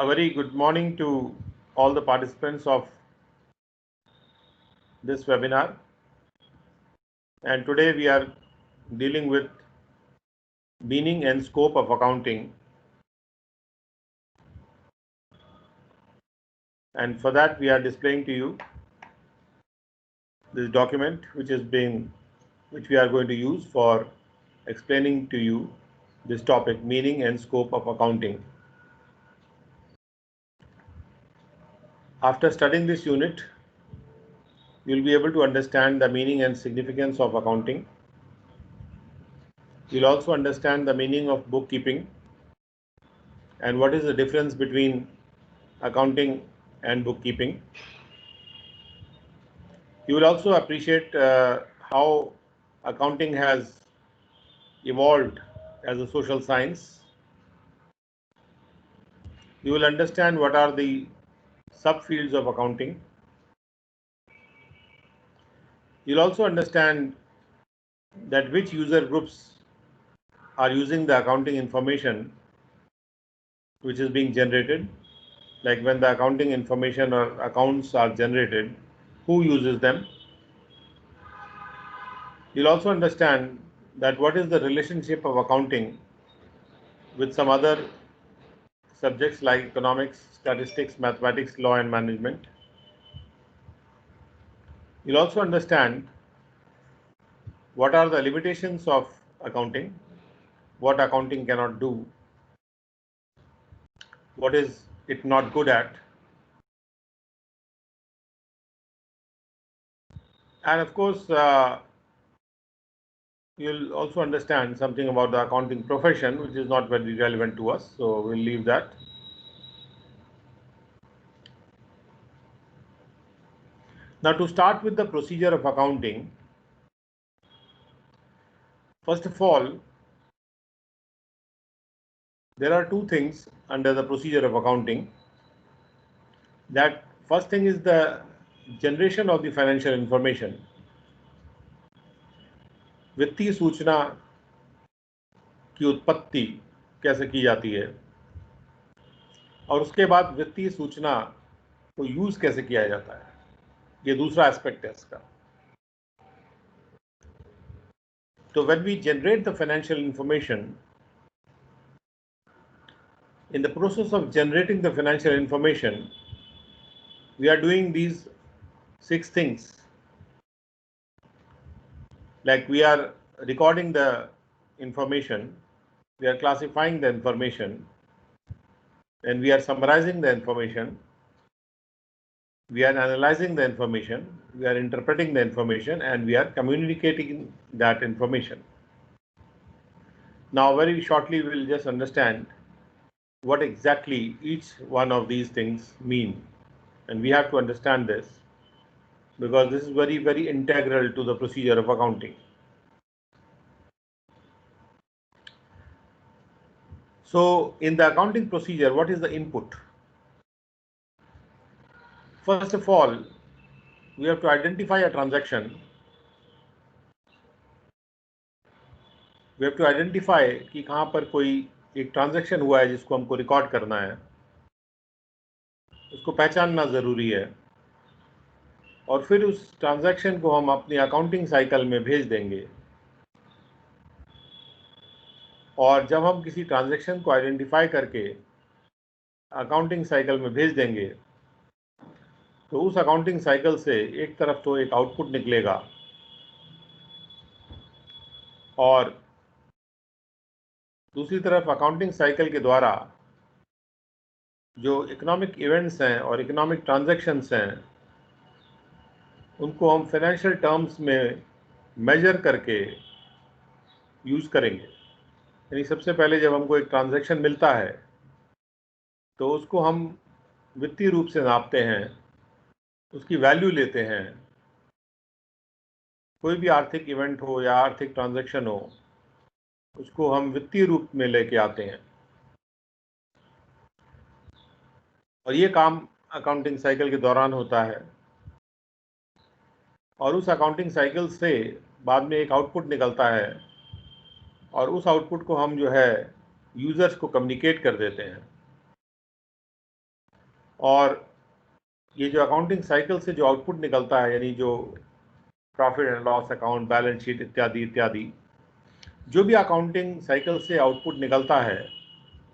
A very good morning to all the participants of this webinar. And today we are dealing with meaning and scope of accounting. And for that we are displaying to you this document which we are going to use for explaining to you this topic, meaning and scope of accounting. After studying this unit, you will be able to understand the meaning and significance of accounting. You will also understand the meaning of bookkeeping and what is the difference between accounting and bookkeeping. You will also appreciate how accounting has evolved as a social science. You will understand what are the subfields of accounting. You'll also understand that which user groups are using the accounting information which is being generated, like when the accounting information or accounts are generated, who uses them. You'll also understand that what is the relationship of accounting with some other subjects like economics, statistics, mathematics, law and management. You'll also understand what are the limitations of accounting, what accounting cannot do, what is it not good at, and of course you'll also understand something about the accounting profession, which is not very relevant to us, so we'll leave that. Now, to start with the procedure of accounting, first of all, there are two things under the procedure of accounting. That first thing is the generation of the financial information. वित्तीय सूचना की उत्पत्ति कैसे की जाती है और उसके बाद वित्तीय सूचना को यूज कैसे किया जाता है, ये दूसरा एस्पेक्ट है इसका. So when we generate the financial information, in the process of generating the financial information, we are doing these 6 things. Like we are recording the information, we are classifying the information, and we are summarizing the information, we are analyzing the information, we are interpreting the information, and we are communicating that information. Now, very shortly, we will just understand what exactly each one of these things mean. And we have to understand this because this is very, very integral to the procedure of accounting. So, in the accounting procedure, what is the input? First of all, we have to identify a transaction. We have to identify कि कहाँ पर कोई एक transaction हुआ है जिसको हमको record करना है, उसको पहचानना ज़रूरी है और फिर उस ट्रांजैक्शन को हम अपनी अकाउंटिंग साइकिल में भेज देंगे. और जब हम किसी ट्रांजैक्शन को आइडेंटिफाई करके अकाउंटिंग साइकिल में भेज देंगे तो उस अकाउंटिंग साइकिल से एक तरफ तो एक आउटपुट निकलेगा और दूसरी तरफ अकाउंटिंग साइकिल के द्वारा जो इकोनॉमिक इवेंट्स हैं और इकोनॉमिक ट्रांजैक्शंस हैं उनको हम फाइनेंशियल टर्म्स में मेजर करके यूज़ करेंगे. यानी सबसे पहले जब हमको एक ट्रांजैक्शन मिलता है तो उसको हम वित्तीय रूप से नापते हैं, उसकी वैल्यू लेते हैं. कोई भी आर्थिक इवेंट हो या आर्थिक ट्रांजैक्शन हो, उसको हम वित्तीय रूप में लेके आते हैं और ये काम अकाउंटिंग साइकिल के दौरान होता है. और उस अकाउंटिंग साइकिल से बाद में एक आउटपुट निकलता है और उस आउटपुट को हम जो है यूज़र्स को कम्युनिकेट कर देते हैं. और ये जो अकाउंटिंग साइकिल से जो आउटपुट निकलता है, यानी जो profit and loss account, balance sheet इत्यादि इत्यादि, जो भी अकाउंटिंग साइकिल से आउटपुट निकलता है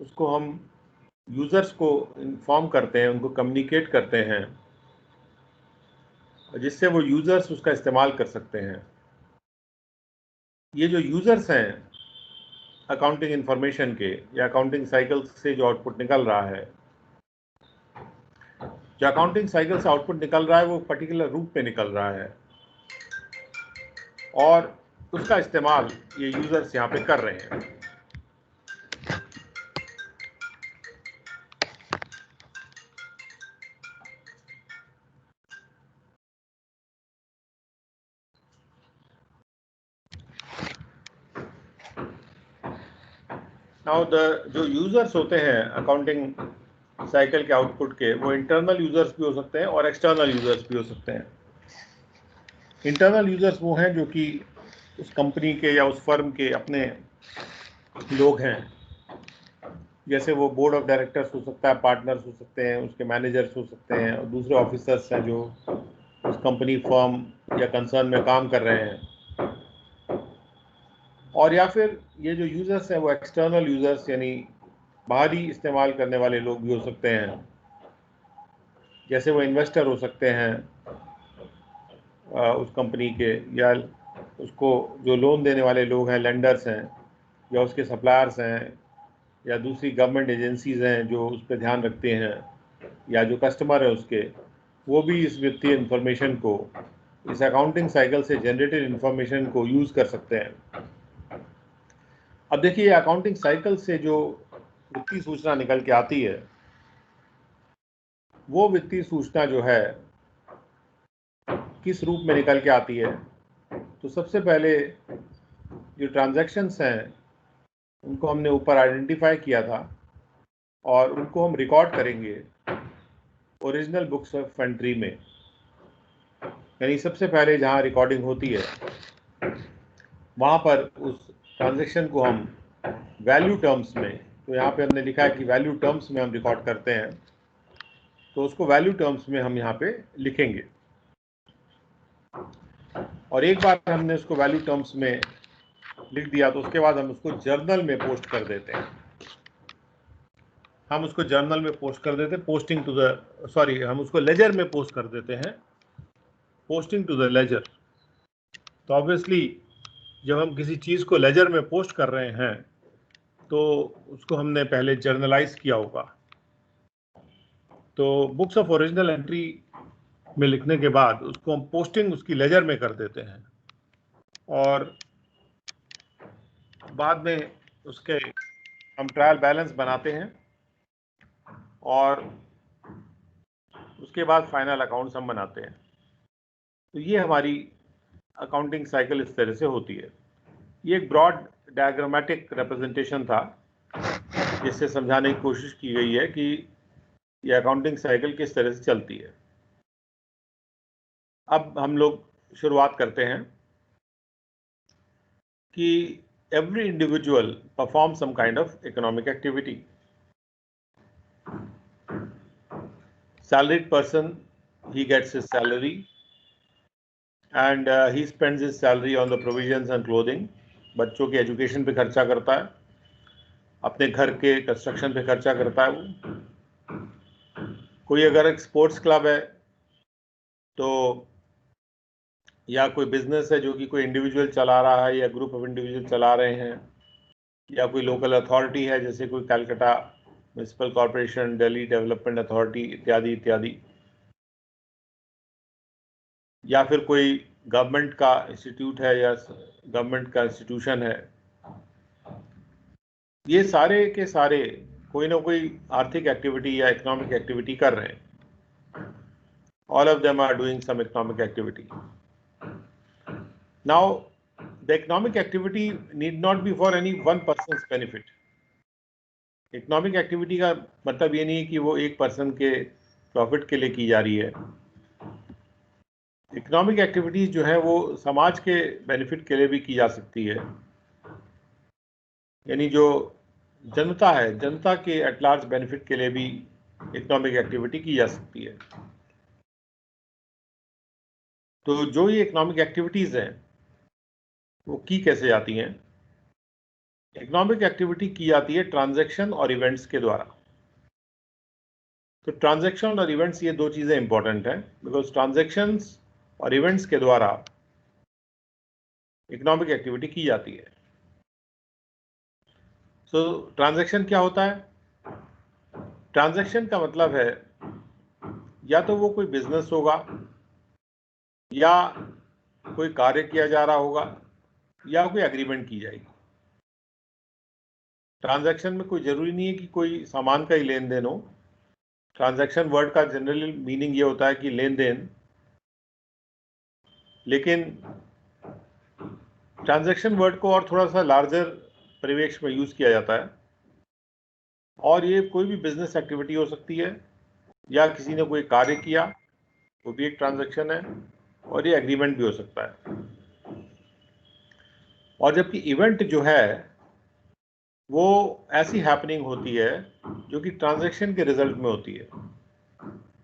उसको हम यूज़र्स को इन्फॉर्म करते हैं, उनको कम्युनिकेट करते हैं, जिससे वो यूज़र्स उसका इस्तेमाल कर सकते हैं। ये जो यूज़र्स हैं अकाउंटिंग इंफॉर्मेशन के या अकाउंटिंग साइकिल से जो आउटपुट निकल रहा है, जो अकाउंटिंग साइकिल से आउटपुट निकल रहा है वो पर्टिकुलर रूप में निकल रहा है और उसका इस्तेमाल ये यूज़र्स यहाँ पे कर रहे हैं। नाउ जो यूज़र्स होते हैं अकाउंटिंग साइकिल के आउटपुट के, वो इंटरनल यूज़र्स भी हो सकते हैं और एक्सटर्नल यूज़र्स भी हो सकते हैं। इंटरनल यूज़र्स वो हैं जो कि उस कंपनी के या उस फर्म के अपने लोग हैं, जैसे वो बोर्ड ऑफ डायरेक्टर्स हो सकता है, पार्टनर्स हो सकते हैं, उसके मैनेजर्स हो सकते हैं और दूसरे ऑफिसर्स हैं जो उस कंपनी, फर्म या कंसर्न में काम कर रहे हैं। और या फिर ये जो यूज़र्स हैं वो एक्सटर्नल यूज़र्स यानी बाहरी इस्तेमाल करने वाले लोग भी हो सकते हैं, जैसे वो इन्वेस्टर हो सकते हैं उस कंपनी के, या उसको जो लोन देने वाले लोग हैं, लेंडर्स हैं, या उसके सप्लायर्स हैं, या दूसरी गवर्नमेंट एजेंसीज़ हैं जो उस पर ध्यान रखते हैं, या जो कस्टमर है उसके, वो भी इस वित्तीय इन्फॉर्मेशन को, इस अकाउंटिंग साइकिल से जनरेटेड इन्फॉर्मेशन को यूज़ कर सकते हैं। अब देखिए, अकाउंटिंग साइकिल से जो वित्तीय सूचना निकल के आती है, वो वित्तीय सूचना जो है किस रूप में निकल के आती है, तो सबसे पहले जो ट्रांजैक्शंस हैं उनको हमने ऊपर आइडेंटिफाई किया था और उनको हम रिकॉर्ड करेंगे ओरिजिनल बुक्स ऑफ एंट्री में। यानी सबसे पहले जहाँ रिकॉर्डिंग होती है वहाँ पर उस ट्रांजैक्शन को हम वैल्यू टर्म्स में, तो यहाँ पे हमने लिखा है कि वैल्यू टर्म्स में हम रिकॉर्ड करते हैं, तो उसको वैल्यू टर्म्स में हम यहाँ पे लिखेंगे। और एक बार हमने उसको वैल्यू टर्म्स में लिख दिया तो उसके बाद हम उसको जर्नल में पोस्ट कर देते हैं। हम उसको जर्नल में पोस्ट कर देते हैं, पोस्टिंग टू द, सॉरी, हम उसको लेजर में पोस्ट कर देते हैं, पोस्टिंग टू द लेजर। तो ऑब्वियसली जब हम किसी चीज़ को लेजर में पोस्ट कर रहे हैं तो उसको हमने पहले जर्नलाइज किया होगा। तो बुक्स ऑफ ओरिजिनल एंट्री में लिखने के बाद उसको हम पोस्टिंग उसकी लेजर में कर देते हैं और बाद में उसके हम ट्रायल बैलेंस बनाते हैं और उसके बाद फाइनल अकाउंट्स हम बनाते हैं। तो ये हमारी अकाउंटिंग साइकिल इस तरह से होती है। ये एक ब्रॉड डायग्रामेटिक रिप्रेजेंटेशन था जिससे समझाने की कोशिश की गई है कि ये अकाउंटिंग साइकिल किस तरह से चलती है। अब हम लोग शुरुआत करते हैं कि every individual performs some kind of economic activity. Salaried person, he gets his salary and he spends his salary on the provisions and clothing. बच्चों के एजुकेशन पे खर्चा करता है, अपने घर के कंस्ट्रक्शन पे खर्चा करता है वो। कोई अगर एक स्पोर्ट्स क्लब है तो, या कोई बिजनेस है जो कि कोई इंडिविजुअल चला रहा है या ग्रुप ऑफ इंडिविजुअल चला रहे हैं, या कोई लोकल अथॉरिटी है जैसे कोई Calcutta municipal corporation, Delhi development authority इत्यादि इत्यादि, या फिर कोई गवर्नमेंट का इंस्टीट्यूट है या गवर्नमेंट का इंस्टीट्यूशन है, ये सारे के सारे कोई ना कोई आर्थिक एक्टिविटी या इकोनॉमिक एक्टिविटी कर रहे हैं। All of them are doing some economic activity. Now the economic activity need not be for any one person's benefit. Economic activity का मतलब ये नहीं है कि वो एक पर्सन के प्रॉफिट के लिए की जा रही है। इकोनॉमिक एक्टिविटीज जो है वो समाज के बेनिफिट के लिए भी की जा सकती है। यानी जो जनता है, जनता के एट लार्ज बेनिफिट के लिए भी इकोनॉमिक एक्टिविटी की जा सकती है। तो जो ये इकोनॉमिक एक्टिविटीज हैं वो की कैसे जाती हैं? इकोनॉमिक एक्टिविटी की जाती है ट्रांजैक्शन और इवेंट्स के द्वारा। तो ट्रांजैक्शन और इवेंट्स ये दो चीजें इंपॉर्टेंट हैं, बिकॉज ट्रांजैक्शंस और इवेंट्स के द्वारा इकोनॉमिक एक्टिविटी की जाती है। सो ट्रांजैक्शन क्या होता है? ट्रांजैक्शन का मतलब है या तो वो कोई बिजनेस होगा, या कोई कार्य किया जा रहा होगा, या कोई एग्रीमेंट की जाएगी। ट्रांजैक्शन में कोई जरूरी नहीं है कि कोई सामान का ही लेन देन हो। ट्रांजैक्शन वर्ड का जनरली मीनिंग ये होता है कि लेन देन, लेकिन ट्रांजैक्शन वर्ड को और थोड़ा सा लार्जर परिवेश में यूज किया जाता है, और ये कोई भी बिजनेस एक्टिविटी हो सकती है, या किसी ने कोई कार्य किया वो भी एक ट्रांजैक्शन है, और ये एग्रीमेंट भी हो सकता है। और जबकि इवेंट जो है वो ऐसी हैपनिंग होती है जो कि ट्रांजैक्शन के रिजल्ट में होती है,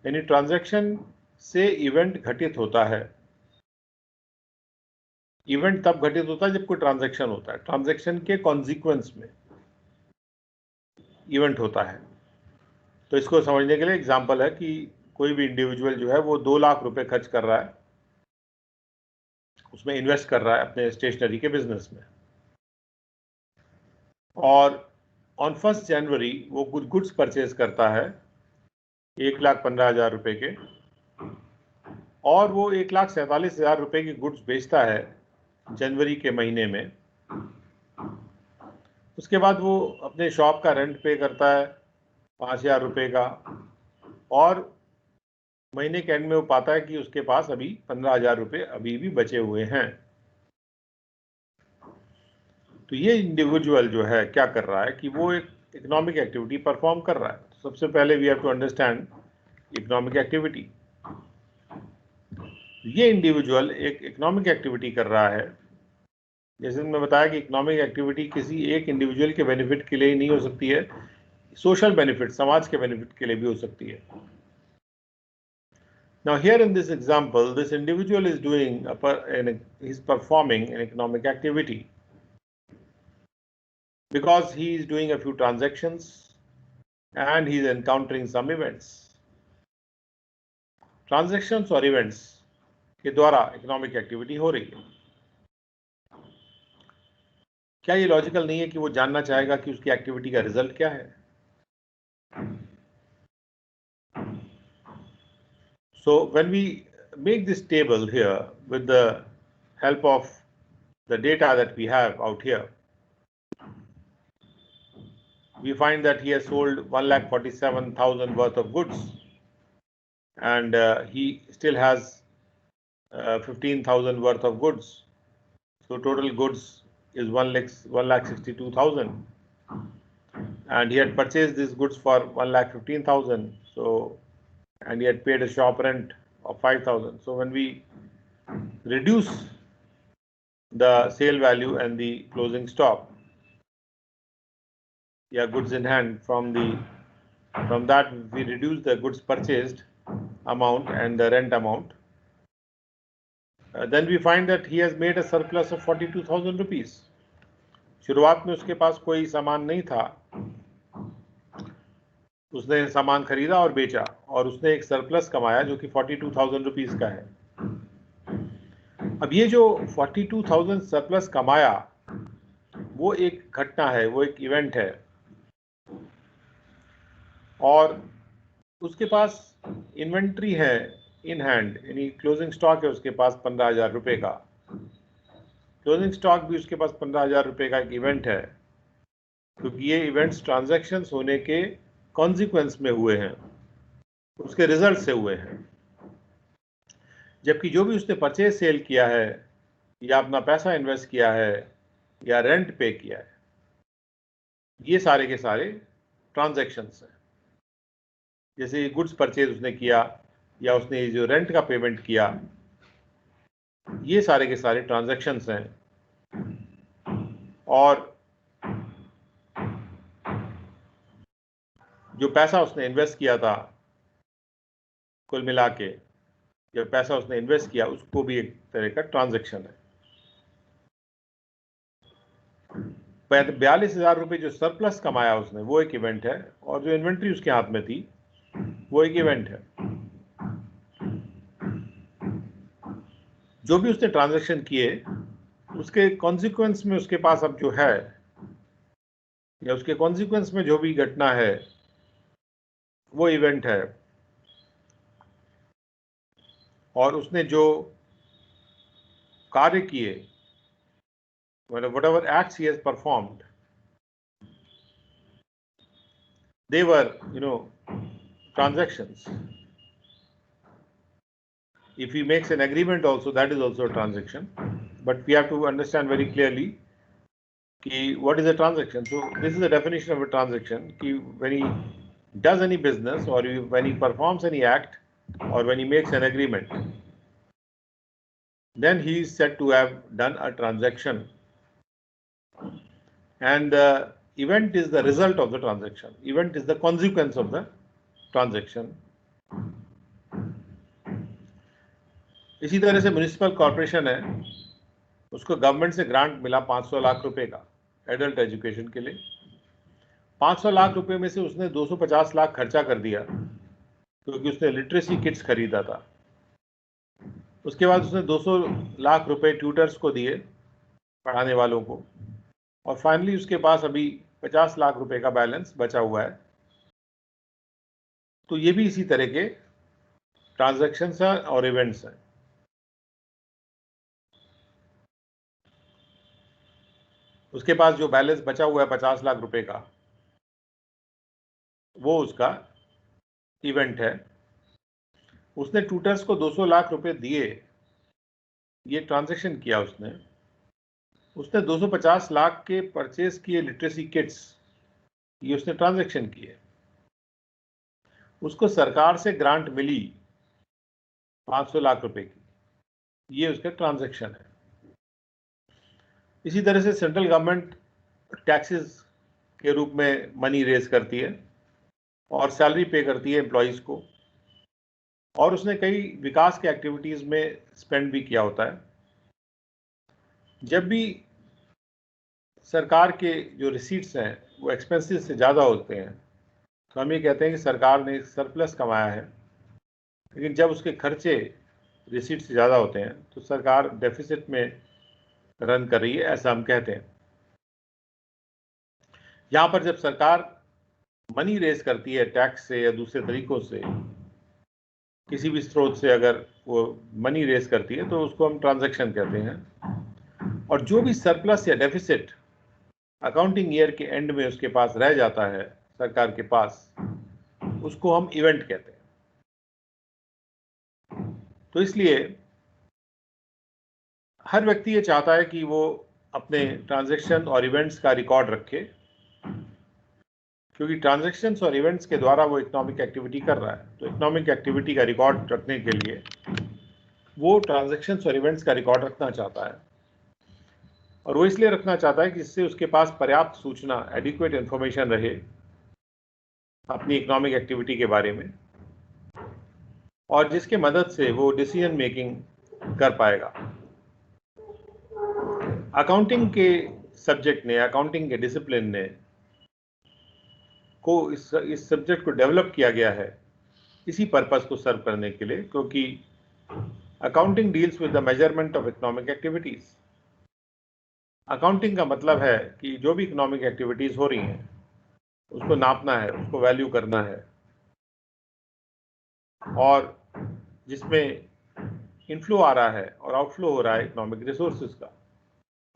यानी ट्रांजैक्शन से इवेंट घटित होता है। इवेंट तब घटित होता है जब कोई ट्रांजैक्शन होता है, ट्रांजैक्शन के कॉन्सिक्वेंस में इवेंट होता है। तो इसको समझने के लिए एग्जांपल है कि कोई भी इंडिविजुअल जो है वो 2 लाख रुपए खर्च कर रहा है, उसमें इन्वेस्ट कर रहा है अपने स्टेशनरी के बिजनेस में, और ऑन 1 जनवरी वो कुछ गुड्स परचेज करता है 1,15,000 रुपए के, और वो 1,47,000 रुपए की गुड्स बेचता है जनवरी के महीने में। उसके बाद वो अपने शॉप का रेंट पे करता है 5,000 रुपए का, और महीने के एंड में वो पाता है कि उसके पास अभी 15,000 रुपए अभी भी बचे हुए हैं। तो ये इंडिविजुअल जो है क्या कर रहा है कि वो एक इकोनॉमिक एक्टिविटी परफॉर्म कर रहा है। तो सबसे पहले we have to understand economic activity. ये इंडिविजुअल एक इकोनॉमिक एक्टिविटी कर रहा है। जैसे मैं बताया कि इकोनॉमिक एक्टिविटी किसी एक इंडिविजुअल के बेनिफिट के लिए ही नहीं हो सकती है, सोशल बेनिफिट, समाज के बेनिफिट के लिए भी हो सकती है। Now here in this example, this individual is is performing an economic activity because he is doing a few transactions and he is encountering some events. Transactions और events के द्वारा इकोनॉमिक एक्टिविटी हो रही है। क्या ये लॉजिकल नहीं है कि वो जानना चाहेगा कि उसकी एक्टिविटी का रिजल्ट क्या है? So when we make this table here with the help of the data that we have out here, we find that he has sold 1,47,000 worth of goods, and he still has 15,000 worth of goods. So total goods is 1,62,000, and he had purchased these goods for 1,15,000. So, and he had paid a shop rent of 5,000. So when we reduce the sale value and the closing stock, goods in hand, from that we reduce the goods purchased amount and the rent amount. Then we find that he has made a surplus of 42,000 rupees. शुरुआत में उसके पास कोई सामान नहीं था, उसने सामान खरीदा और बेचा, और उसने एक सरप्लस कमाया जो कि 42,000 रुपीज का है। अब ये जो 42,000 सरप्लस कमाया वो एक घटना है, वो एक इवेंट है, और उसके पास इन्वेंट्री है इन हैंड, यानी क्लोजिंग स्टॉक है उसके पास 15,000 रुपए का। क्लोजिंग स्टॉक भी उसके पास 15,000 रुपए का एक इवेंट है, क्योंकि ये इवेंट्स ट्रांजैक्शंस होने के कॉन्सिक्वेंस में हुए हैं, उसके रिजल्ट से हुए हैं। जबकि जो भी उसने परचेज सेल किया है, या अपना पैसा इन्वेस्ट किया है, या रेंट पे किया है, ये सारे के सारे ट्रांजैक्शंस हैं। जैसे गुड्स परचेज उसने किया, या उसने जो रेंट का पेमेंट किया, ये सारे के सारे ट्रांजैक्शंस हैं। और जो पैसा उसने इन्वेस्ट किया था, कुल मिला के जो पैसा उसने इन्वेस्ट किया, उसको भी एक तरह का ट्रांजैक्शन है। 42,000 रुपये जो सरप्लस कमाया उसने, वो एक इवेंट है, और जो इन्वेंट्री उसके हाथ में थी वो एक इवेंट है। जो भी उसने ट्रांजैक्शन किए, उसके कॉन्सिक्वेंस में उसके पास अब जो है, या उसके कॉन्सिक्वेंस में जो भी घटना है, वो इवेंट है। और उसने जो कार्य किए, मतलब whatever acts he has performed, they were, transactions. If he makes an agreement also, that is also a transaction. But we have to understand very clearly what is a transaction. So this is the definition of a transaction. When he does any business, or when he performs any act, or when he makes an agreement, then he is said to have done a transaction. And the event is the result of the transaction. Event is the consequence of the transaction. इसी तरह से municipal corporation है, उसको government से grant मिला 500 लाख रुपए का adult education के लिए। 500 लाख रुपए में से उसने 250 लाख खर्चा कर दिया, क्योंकि उसने लिटरेसी किट्स खरीदा था। उसके बाद उसने 200 लाख रुपए ट्यूटर्स को दिए, पढ़ाने वालों को, और फाइनली उसके पास अभी 50 लाख रुपए का बैलेंस बचा हुआ है। तो ये भी इसी तरह के ट्रांजैक्शंस हैं और इवेंट्स हैं। उसके पास जो बैलेंस बचा हुआ है 50 लाख रुपए का, वो उसका इवेंट है। उसने ट्यूटर्स को 200 लाख रुपए दिए, ये ट्रांजैक्शन किया उसने। उसने 250 लाख के परचेज किए लिटरेसी किट्स, ये उसने ट्रांजैक्शन किए। उसको सरकार से ग्रांट मिली 500 लाख रुपए की, ये उसका ट्रांजैक्शन है। इसी तरह से सेंट्रल गवर्नमेंट टैक्सेस के रूप में मनी रेज करती है और सैलरी पे करती है एम्प्लॉयज को, और उसने कई विकास के एक्टिविटीज में स्पेंड भी किया होता है। जब भी सरकार के जो रिसीट्स हैं वो एक्सपेंसेस से ज़्यादा होते हैं, तो हम ये कहते हैं कि सरकार ने सरप्लस कमाया है। लेकिन जब उसके खर्चे रिसीट से ज़्यादा होते हैं, तो सरकार डेफिसिट में रन कर रही है, ऐसा हम कहते हैं। यहाँ पर जब सरकार मनी रेज करती है टैक्स से या दूसरे तरीकों से, किसी भी स्रोत से अगर वो मनी रेज करती है, तो उसको हम ट्रांजैक्शन कहते हैं। और जो भी सरप्लस या डेफिसिट अकाउंटिंग ईयर के एंड में उसके पास रह जाता है सरकार के पास, उसको हम इवेंट कहते हैं। तो इसलिए हर व्यक्ति ये चाहता है कि वो अपने ट्रांजैक्शन और इवेंट्स का रिकॉर्ड रखे, क्योंकि ट्रांजैक्शंस और इवेंट्स के द्वारा वो इकोनॉमिक एक्टिविटी कर रहा है। तो इकोनॉमिक एक्टिविटी का रिकॉर्ड रखने के लिए वो ट्रांजैक्शंस और इवेंट्स का रिकॉर्ड रखना चाहता है, और वो इसलिए रखना चाहता है कि इससे उसके पास पर्याप्त सूचना, एडिक्वेट इंफॉर्मेशन रहे अपनी इकोनॉमिक एक्टिविटी के बारे में, और जिसके मदद से वो डिसीजन मेकिंग कर पाएगा। अकाउंटिंग के सब्जेक्ट ने, अकाउंटिंग के डिसिप्लिन ने को इस सब्जेक्ट को डेवलप किया गया है इसी पर्पस को सर्व करने के लिए, क्योंकि accounting deals with the measurement of economic activities. Accounting का मतलब है कि जो भी इकोनॉमिक एक्टिविटीज हो रही हैं उसको नापना है, उसको वैल्यू करना है, और जिसमें इनफ्लो आ रहा है और आउटफ्लो हो रहा है इकोनॉमिक रिसोर्सेज का।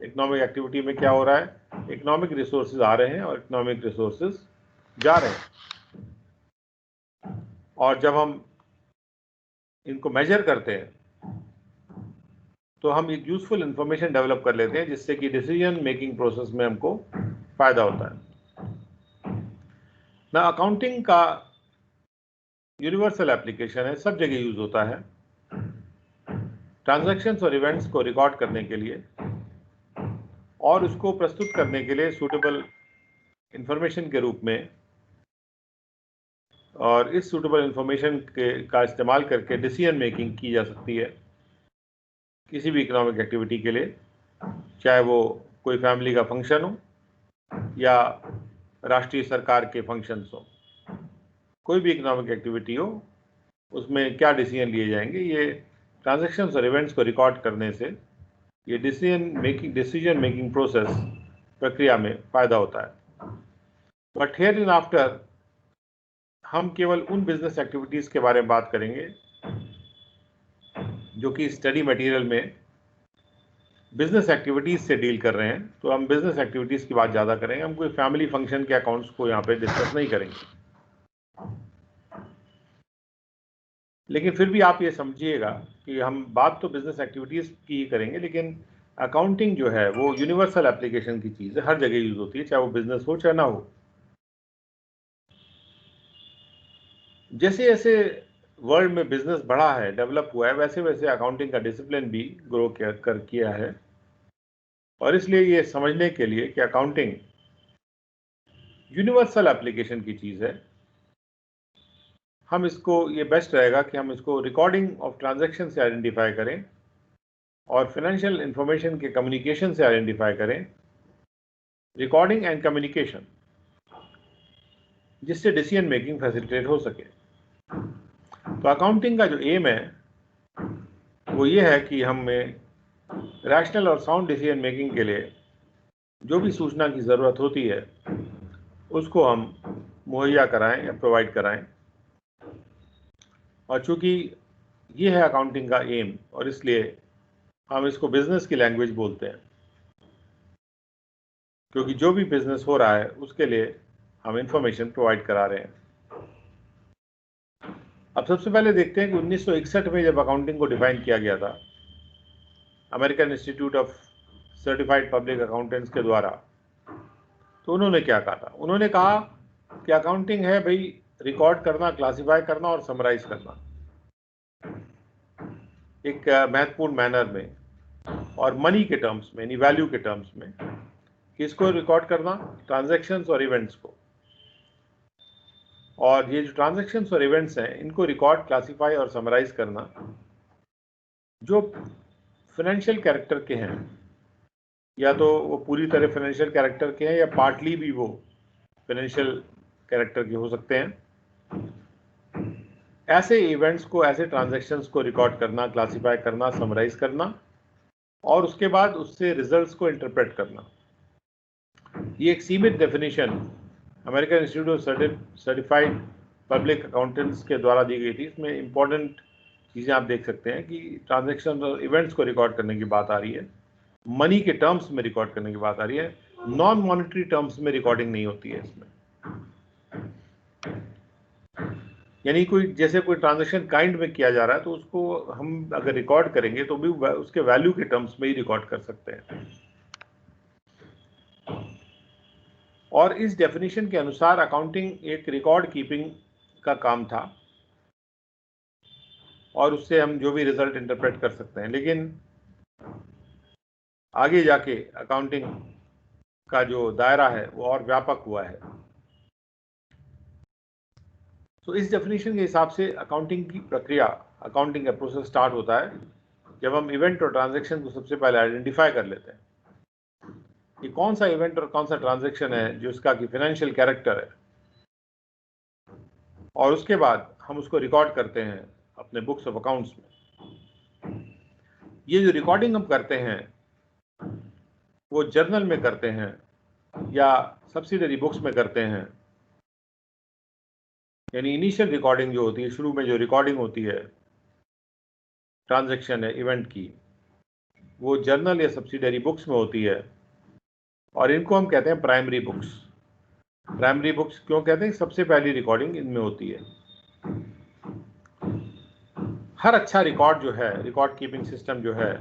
इकोनॉमिक एक्टिविटी में क्या हो रहा है, इकोनॉमिक रिसोर्सेज आ रहे हैं और इकोनॉमिक रिसोर्सेज जा रहे हैं, और जब हम इनको मेजर करते हैं तो हम एक यूजफुल इंफॉर्मेशन डेवलप कर लेते हैं, जिससे कि डिसीजन मेकिंग प्रोसेस में हमको फायदा होता है ना। अकाउंटिंग का यूनिवर्सल एप्लीकेशन है, सब जगह यूज होता है ट्रांजैक्शंस और इवेंट्स को रिकॉर्ड करने के लिए, और उसको प्रस्तुत करने के लिए सूटेबल इंफॉर्मेशन के रूप में और इस सूटेबल इंफॉर्मेशन का इस्तेमाल करके डिसीजन मेकिंग की जा सकती है किसी भी इकोनॉमिक एक्टिविटी के लिए, चाहे वो कोई फैमिली का फंक्शन हो या राष्ट्रीय सरकार के फंक्शंस हो। कोई भी इकोनॉमिक एक्टिविटी हो, उसमें क्या डिसीजन लिए जाएंगे, ये ट्रांजैक्शंस और इवेंट्स को रिकॉर्ड करने से ये डिसीजन मेकिंग प्रोसेस प्रक्रिया में फ़ायदा होता है। बट हियर इन आफ्टर हम केवल उन बिजनेस एक्टिविटीज़ के बारे में बात करेंगे जो कि स्टडी मटेरियल में बिजनेस एक्टिविटीज़ से डील कर रहे हैं। तो हम बिजनेस एक्टिविटीज़ की बात ज़्यादा करेंगे, हम कोई फैमिली फंक्शन के अकाउंट्स को यहाँ पे डिस्कस नहीं करेंगे। लेकिन फिर भी आप ये समझिएगा कि हम बात तो बिजनेस एक्टिविटीज़ की ही करेंगे, लेकिन अकाउंटिंग जो है वो यूनिवर्सल एप्लीकेशन की चीज़ है, हर जगह यूज़ होती है, चाहे वो बिजनेस हो चाहे ना हो। जैसे जैसे वर्ल्ड में बिजनेस बढ़ा है, डेवलप हुआ है, वैसे वैसे अकाउंटिंग का डिसिप्लिन भी ग्रो किया है। और इसलिए ये समझने के लिए कि अकाउंटिंग यूनिवर्सल एप्लीकेशन की चीज़ है, हम इसको, ये बेस्ट रहेगा कि हम इसको रिकॉर्डिंग ऑफ ट्रांजैक्शन से आइडेंटिफाई करें और फाइनेंशियल इंफॉर्मेशन के कम्युनिकेशन से आइडेंटिफाई करें, रिकॉर्डिंग एंड कम्युनिकेशन, जिससे डिसीजन मेकिंग फैसिलिटेट हो सके। तो अकाउंटिंग का जो एम है वो ये है कि हमें रैशनल और साउंड डिसीजन मेकिंग के लिए जो भी सूचना की ज़रूरत होती है उसको हम मुहैया कराएं या प्रोवाइड कराएं। और चूंकि ये है अकाउंटिंग का एम, और इसलिए हम इसको बिजनेस की लैंग्वेज बोलते हैं, क्योंकि जो भी बिजनेस हो रहा है उसके लिए हम इंफॉर्मेशन प्रोवाइड करा रहे हैं। अब सबसे पहले देखते हैं कि 1961 में जब अकाउंटिंग को डिफाइन किया गया था American institute of certified public accountants के द्वारा, तो उन्होंने क्या कहा था? उन्होंने कहा कि अकाउंटिंग है भाई रिकॉर्ड करना, क्लासिफाई करना और समराइज करना एक महत्वपूर्ण मैनर में और मनी के टर्म्स में, यानी वैल्यू के टर्म्स में। किसको रिकॉर्ड करना? ट्रांजैक्शंस और इवेंट्स को। और ये जो ट्रांजैक्शंस और इवेंट्स हैं इनको रिकॉर्ड, क्लासिफाई और समराइज करना जो फाइनेंशियल कैरेक्टर के हैं, या तो वो पूरी तरह फाइनेंशियल कैरेक्टर के हैं या पार्टली भी वो फाइनेंशियल कैरेक्टर के हो सकते हैं, ऐसे इवेंट्स को, ऐसे ट्रांजैक्शंस को रिकॉर्ड करना, क्लासिफाई करना, समराइज करना और उसके बाद उससे रिजल्ट्स को इंटरप्रेट करना। ये एक सीमित definition American institute of certified public accountants के द्वारा दी गई थी। इसमें इंपॉर्टेंट चीज़ें आप देख सकते हैं कि ट्रांजैक्शन और इवेंट्स को रिकॉर्ड करने की बात आ रही है, मनी के टर्म्स में रिकॉर्ड करने की बात आ रही है, नॉन मॉनेटरी टर्म्स में रिकॉर्डिंग नहीं होती है इसमें। यानी जैसे कोई ट्रांजैक्शन काइंड में किया जा रहा है तो उसको हम अगर रिकॉर्ड करेंगे तो भी उसके वैल्यू के टर्म्स में ही रिकॉर्ड कर सकते हैं। और इस डेफिनेशन के अनुसार अकाउंटिंग एक रिकॉर्ड कीपिंग का काम था और उससे हम जो भी रिजल्ट इंटरप्रेट कर सकते हैं। लेकिन आगे जाके अकाउंटिंग का जो दायरा है वो और व्यापक हुआ है। तो इस डेफिनेशन के हिसाब से अकाउंटिंग की प्रक्रिया, अकाउंटिंग का प्रोसेस स्टार्ट होता है जब हम इवेंट और ट्रांजैक्शन को सबसे पहले आइडेंटिफाई कर लेते हैं कि कौन सा इवेंट और कौन सा ट्रांजैक्शन है जो इसका कि फाइनेंशियल कैरेक्टर है, और उसके बाद हम उसको रिकॉर्ड करते हैं अपने बुक्स ऑफ अकाउंट्स में। ये जो रिकॉर्डिंग हम करते हैं वो जर्नल में करते हैं या सब्सिडरी बुक्स में करते हैं, यानी इनिशियल रिकॉर्डिंग जो होती है, शुरू में जो रिकॉर्डिंग होती है ट्रांजैक्शन है, इवेंट की, वो जर्नल या सब्सिडरी बुक्स में होती है और इनको हम कहते हैं प्राइमरी बुक्स। प्राइमरी बुक्स क्यों कहते हैं? सबसे पहली रिकॉर्डिंग इनमें होती है। हर अच्छा रिकॉर्ड जो है, रिकॉर्ड कीपिंग सिस्टम जो है,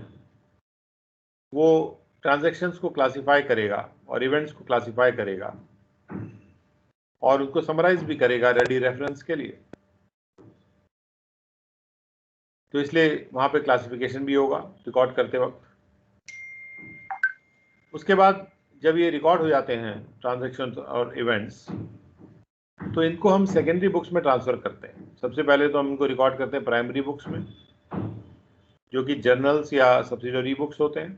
वो ट्रांजैक्शंस को क्लासिफाई करेगा और इवेंट्स को क्लासिफाई करेगा और उनको समराइज भी करेगा रेडी रेफरेंस के लिए। तो इसलिए वहां पे क्लासिफिकेशन भी होगा रिकॉर्ड करते वक्त। उसके बाद जब ये रिकॉर्ड हो जाते हैं ट्रांजैक्शंस और इवेंट्स, तो इनको हम सेकेंडरी बुक्स में ट्रांसफर करते हैं। सबसे पहले तो हम इनको रिकॉर्ड करते हैं प्राइमरी बुक्स में, जो कि जर्नल्स या सब्सिडरी बुक्स होते हैं।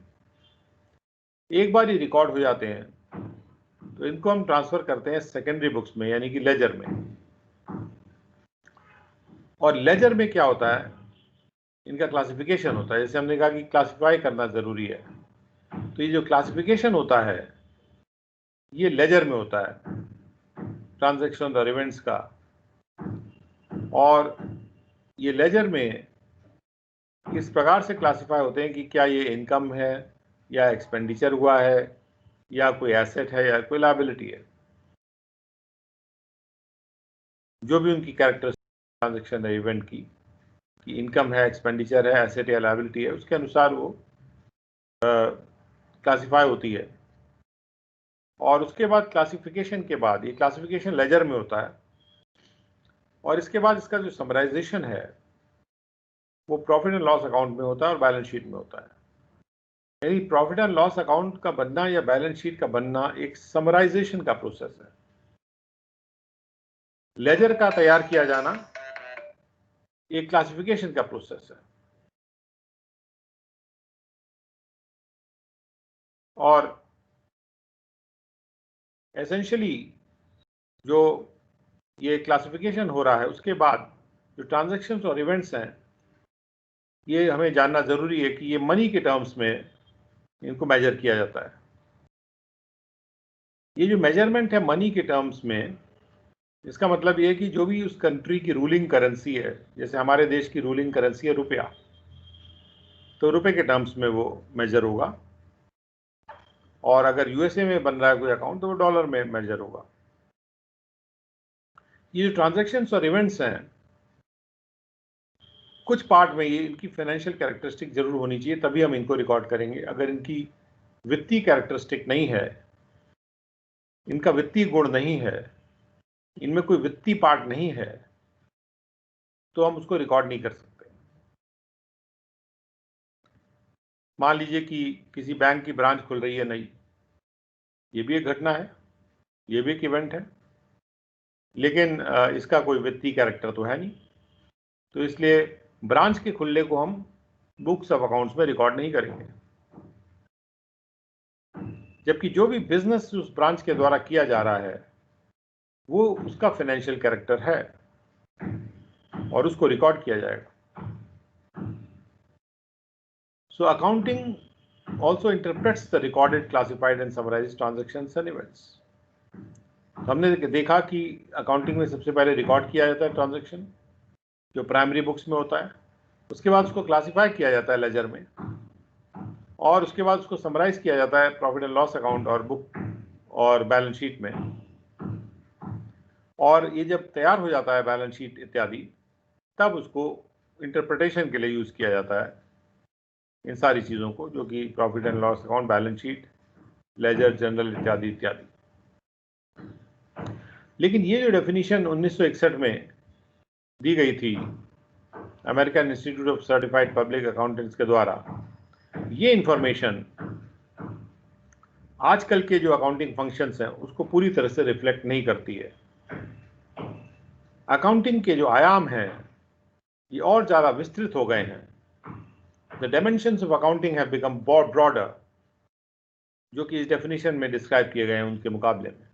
एक बार ये रिकॉर्ड हो जाते हैं तो इनको हम ट्रांसफर करते हैं सेकेंडरी बुक्स में, यानी कि लेजर में। और लेजर में क्या होता है, इनका क्लासिफिकेशन होता है। जैसे हमने कहा कि क्लासिफाई करना जरूरी है, तो ये जो क्लासिफिकेशन होता है ये लेजर में होता है, ट्रांजैक्शन और इवेंट्स का। और ये लेजर में इस प्रकार से क्लासिफाई होते हैं कि क्या ये इनकम है या एक्सपेंडिचर हुआ है या कोई एसेट है या कोई लायबिलिटी है। जो भी उनकी कैरेक्टर ट्रांजैक्शन है इवेंट की, कि इनकम है, एक्सपेंडिचर है, एसेट या लायबिलिटी है, उसके अनुसार वो क्लासिफाई होती है। और उसके बाद क्लासिफिकेशन के बाद, ये क्लासिफिकेशन लेजर में होता है, और इसके बाद इसका जो समराइजेशन है वो प्रॉफिट एंड लॉस अकाउंट में होता है और बैलेंस शीट में होता है। यानी प्रॉफिट एंड लॉस अकाउंट का बनना या बैलेंस शीट का बनना एक समराइजेशन का प्रोसेस है। लेजर का तैयार किया जाना एक क्लासिफिकेशन का प्रोसेस है। और एसेंशियली जो ये क्लासिफिकेशन हो रहा है, उसके बाद जो ट्रांजैक्शंस और इवेंट्स हैं, ये हमें जानना जरूरी है कि ये मनी के टर्म्स में इनको मेजर किया जाता है। ये जो मेजरमेंट है मनी के टर्म्स में, इसका मतलब ये है कि जो भी उस कंट्री की रूलिंग करेंसी है, जैसे हमारे देश की रूलिंग करेंसी है रुपया, तो रुपए के टर्म्स में वो मेजर होगा। और अगर यूएसए में बन रहा है कोई अकाउंट तो वो डॉलर में मेजर होगा। ये जो ट्रांजैक्शंस और इवेंट्स हैं, कुछ पार्ट में ये इनकी फाइनेंशियल कैरेक्टरिस्टिक जरूर होनी चाहिए, तभी हम इनको रिकॉर्ड करेंगे। अगर इनकी वित्तीय कैरेक्टरिस्टिक नहीं है, इनका वित्तीय गुण नहीं है, इनमें कोई वित्तीय पार्ट नहीं है, तो हम उसको रिकॉर्ड नहीं कर सकते। मान लीजिए कि किसी बैंक की ब्रांच खुल रही है नई, ये भी एक घटना है, ये भी एक इवेंट है, लेकिन इसका कोई वित्तीय कैरेक्टर तो है नहीं, तो इसलिए ब्रांच के खुलने को हम बुक्स ऑफ अकाउंट्स में रिकॉर्ड नहीं करेंगे। जबकि जो भी बिजनेस उस ब्रांच के द्वारा किया जा रहा है वो उसका फाइनेंशियल कैरेक्टर है और उसको रिकॉर्ड किया जाएगा। So accounting also interprets the recorded, classified and summarised transactions and events. हमने देखा कि अकाउंटिंग में सबसे पहले रिकॉर्ड किया जाता है ट्रांजैक्शन, जो प्राइमरी बुक्स में होता है। उसके बाद उसको क्लासिफाई किया जाता है लेजर में, और उसके बाद उसको समराइज किया जाता है प्रॉफिट एंड लॉस अकाउंट और बुक और बैलेंस शीट में। और ये जब तैयार हो जाता है बैलेंस शीट इत्यादि, तब उसको इंटरप्रिटेशन के लिए यूज किया जाता है इन सारी चीज़ों को, जो कि profit and loss account, balance sheet, ledger, journal इत्यादि इत्यादि। लेकिन ये जो डेफिनेशन 1961 में दी गई थी American institute of certified public accountants के द्वारा, ये इंफॉर्मेशन आजकल के जो अकाउंटिंग फंक्शंस हैं उसको पूरी तरह से रिफ्लेक्ट नहीं करती है। अकाउंटिंग के जो आयाम हैं ये और ज़्यादा विस्तृत हो गए हैं। The dimensions of accounting have become broader, जो कि इस डेफिनेशन में डिस्क्राइब किए गए हैं उनके मुकाबले में।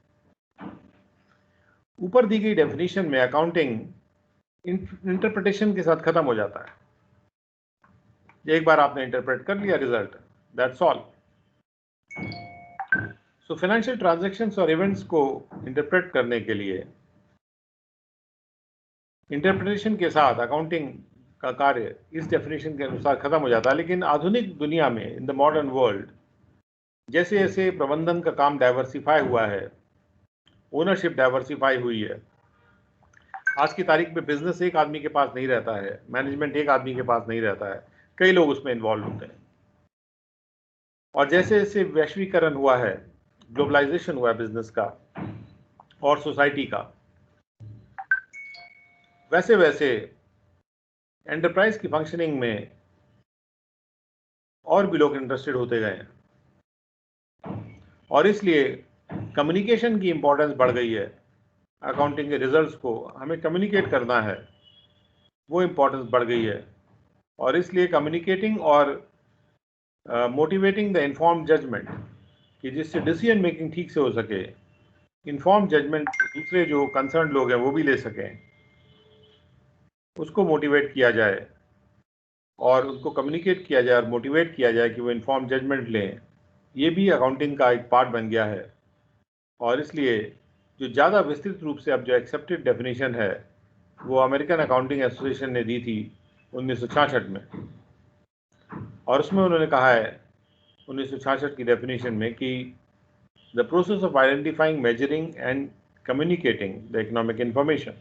ऊपर दी गई डेफिनेशन में अकाउंटिंग इंटरप्रिटेशन के साथ खत्म हो जाता है। एक बार आपने इंटरप्रेट कर लिया result, that's all. So financial transactions और इवेंट्स को इंटरप्रेट करने के लिए इंटरप्रिटेशन के साथ अकाउंटिंग का कार्य इस डेफिनेशन के अनुसार खत्म हो जाता है। लेकिन आधुनिक दुनिया में, इन द मॉडर्न वर्ल्ड, जैसे जैसे प्रबंधन का काम डाइवर्सिफाई हुआ है, ओनरशिप डाइवर्सिफाई हुई है, आज की तारीख में बिजनेस एक आदमी के पास नहीं रहता है, मैनेजमेंट एक आदमी के पास नहीं रहता है, कई लोग उसमें इन्वॉल्व होते हैं। और जैसे जैसे वैश्वीकरण हुआ है, ग्लोबलाइजेशन हुआ है बिजनेस का और सोसाइटी का, वैसे वैसे एंटरप्राइज की फंक्शनिंग में और भी लोग इंटरेस्टेड होते गए हैं, और इसलिए कम्युनिकेशन की इंपॉर्टेंस बढ़ गई है। अकाउंटिंग के रिजल्ट्स को हमें कम्युनिकेट करना है, वो इम्पोर्टेंस बढ़ गई है। और इसलिए कम्युनिकेटिंग और मोटिवेटिंग द इन्फॉर्म्ड जजमेंट, कि जिससे डिसीजन मेकिंग ठीक से हो सके, इन्फॉर्म जजमेंट दूसरे जो कंसर्न लोग हैं वो भी ले सकें, उसको मोटिवेट किया जाए और उनको कम्युनिकेट किया जाए और मोटिवेट किया जाए कि वो इन्फॉर्म जजमेंट लें, ये भी अकाउंटिंग का एक पार्ट बन गया है। और इसलिए जो ज़्यादा विस्तृत रूप से अब जो एक्सेप्टेड डेफिनेशन है वो अमेरिकन अकाउंटिंग एसोसिएशन ने दी थी 1966 में, और उसमें उन्होंने कहा है 1966 की डेफिनेशन में कि the process of identifying, measuring and communicating the economic information.